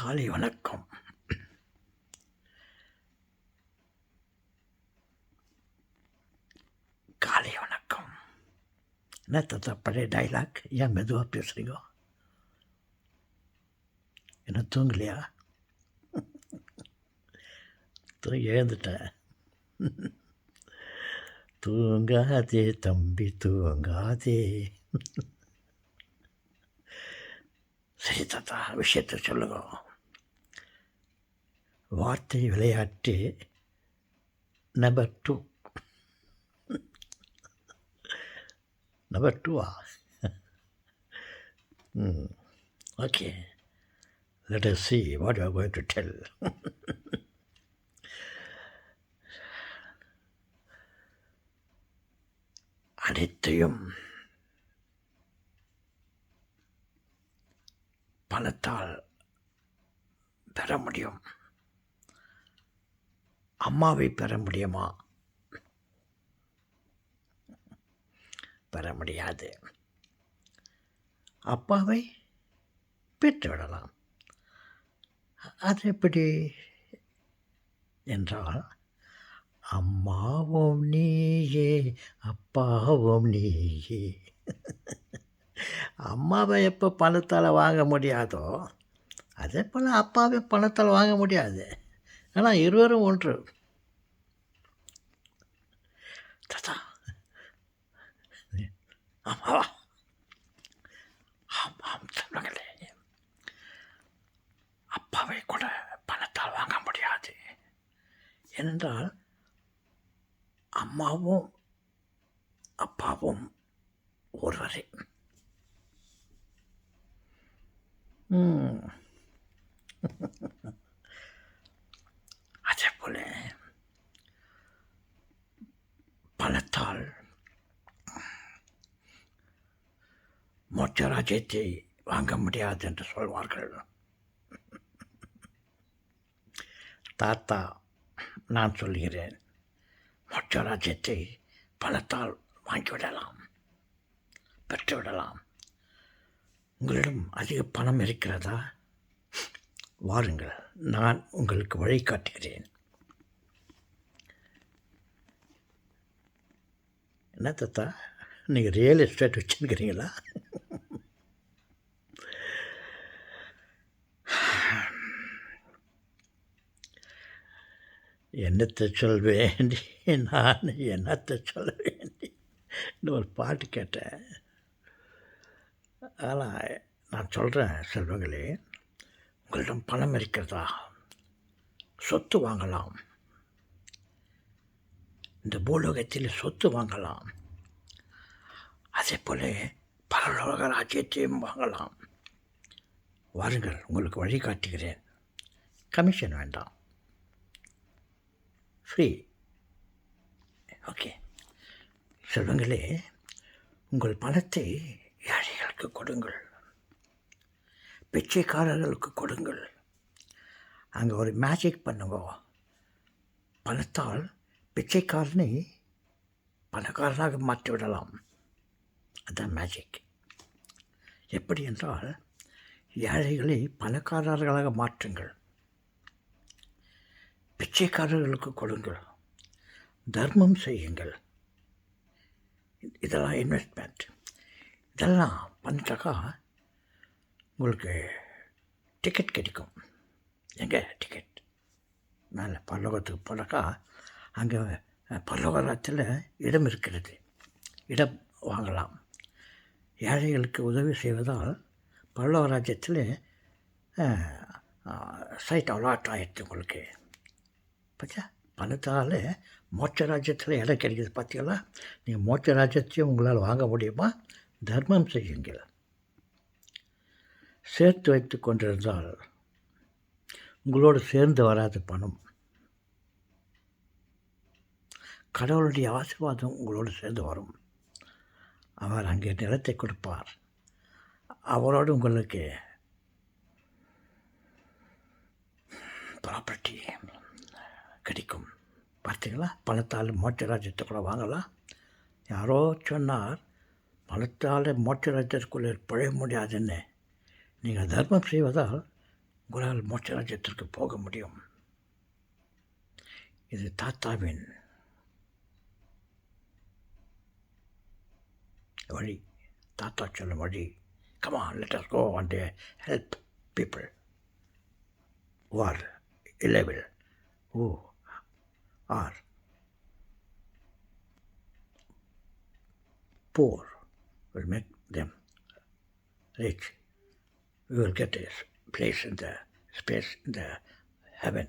காலை வணக்கம். காலை வணக்கம். என்ன தாத்தா பழைய டைலாக்? ஏன் மெதுவாக பேசுகிறீங்க? என்ன தூங்கலையா? எழுந்துட்டேன். தூங்காதே தம்பி தூங்காதே. சரி தாத்தா, விஷயத்தை சொல்லுங்க. வார்த்தை விளையாட்டு நம்பர் 2. நம்பர் 2வா? Okay, let us see what you are going to tell. அனைத்தையும் பணத்தால் பெற முடியும். அம்மாவை பெற முடியுமா? பெற முடியாது. அப்பாவை பெற்றுவிடலாம். அது எப்படி என்றால், அம்மாவும் நீயே அப்பாவும் நீயே. அம்மாவை எப்போ பணத்தால் வாங்க முடியாதோ அதே போல் அப்பாவை பணத்தால் வாங்க முடியாது. ஆனால் இருவரும் ஒன்று. தாத்தா, ஆமாவா? ஆமாம் சொல்லுங்களே. அப்பாவை கூட பணத்தால் வாங்க முடியாது. ஏனென்றால் அம்மாவும் அப்பாவும் ஒருவரே. அதே போல பணத்தால் மோட்ச ராஜ்யத்தை வாங்க முடியாது என்று சொல்வார்கள். தாத்தா, நான் சொல்கிறேன், மோட்ச ராஜ்யத்தை பணத்தால் வாங்கிவிடலாம், பெற்றுவிடலாம். உங்களிடம் அதிக பணம் இருக்கிறதா? வாருங்கள், நான் உங்களுக்கு வழி காட்டுகிறேன். என்ன தாத்தா, நீங்கள் ரியல் எஸ்டேட் வச்சுருக்கிறீங்களா? என்னத்தை சொல்வேன், நான் என்னத்தை சொல்ல வேண்டி ஒரு பாட்டு கேட்டேன். ஆனால் நான் சொல்கிறேன் செல்வங்களே, உங்களிடம் பணம் இருக்கிறதா? சொத்து வாங்கலாம். இந்த பூலோகத்தில் சொத்து வாங்கலாம். அதே போல பரலோக ராஜ்யத்தையும் வாங்கலாம். வாருங்கள், உங்களுக்கு வழி காட்டுகிறேன். கமிஷன் வேண்டாம், ஃப்ரீ. ஓகே செல்வங்களே, உங்கள் பணத்தை ஏழைகளுக்கு கொடுங்கள், பிச்சைக்காரர்களுக்கு கொடுங்கள். அங்கே ஒரு மேஜிக் பண்ணுங்க. பணத்தால் பிச்சைக்காரனை பணக்காரனாக மாற்றிவிடலாம். அதுதான் மேஜிக். எப்படி என்றால், ஏழைகளை பணக்காரர்களாக மாற்றுங்கள், பிச்சைக்காரர்களுக்கு கொடுங்கள், தர்மம் செய்யுங்கள். இதெல்லாம் இன்வெஸ்ட்மெண்ட். இதெல்லாம் பண்ணிட்டாக்கா உங்களுக்கு டிக்கெட் கிடைக்கும். எங்கே டிக்கெட்? மேலே பரலோகத்துக்கு போனாக்கா அங்கே பரலோகத்தில் இடம் இருக்கிறது. இடம் வாங்கலாம். ஏழைகளுக்கு உதவி செய்வதால் பரலோக ராஜ்யத்தில் சைட் அலாட் ஆகிடுது உங்களுக்கு. பார்த்தா, பணத்தால் மோட்ச ராஜ்யத்தில் இடம் கிடைக்கிது. பார்த்தீங்களா? நீங்கள் மோட்ச ராஜ்யத்தையும் உங்களால் வாங்க முடியுமா? தர்மம் செய்யுங்கள். சேர்த்து வைத்து கொண்டிருந்தால் உங்களோடு சேர்ந்து வராது பணம். கடவுளுடைய ஆசீர்வாதம் உங்களோடு சேர்ந்து வரும். அவர் அங்கே நிலத்தை கொடுப்பார். அவரோடு உங்களுக்கு ப்ராப்பர்ட்டி கிடைக்கும். பார்த்தீங்களா? பணத்தால் மோட்ச ராஜ்யத்தை கூட வாங்கலாம். யாரோ சொன்னார், பணத்தால் மோட்ச ராஜ்யத்துக்குள்ளே பிழைய முடியாதுன்னு. நீங்கள் தர்மம் செய்வதால் உங்களால் மோட்ச ராஜ்யத்திற்கு போக முடியும். இது தாத்தாவின் வழி, தாத்தா சொல்லும் வழி. Come on, let us go and help people who are illegal, who are poor. We'll make them rich. We will get a place in the space in the heaven.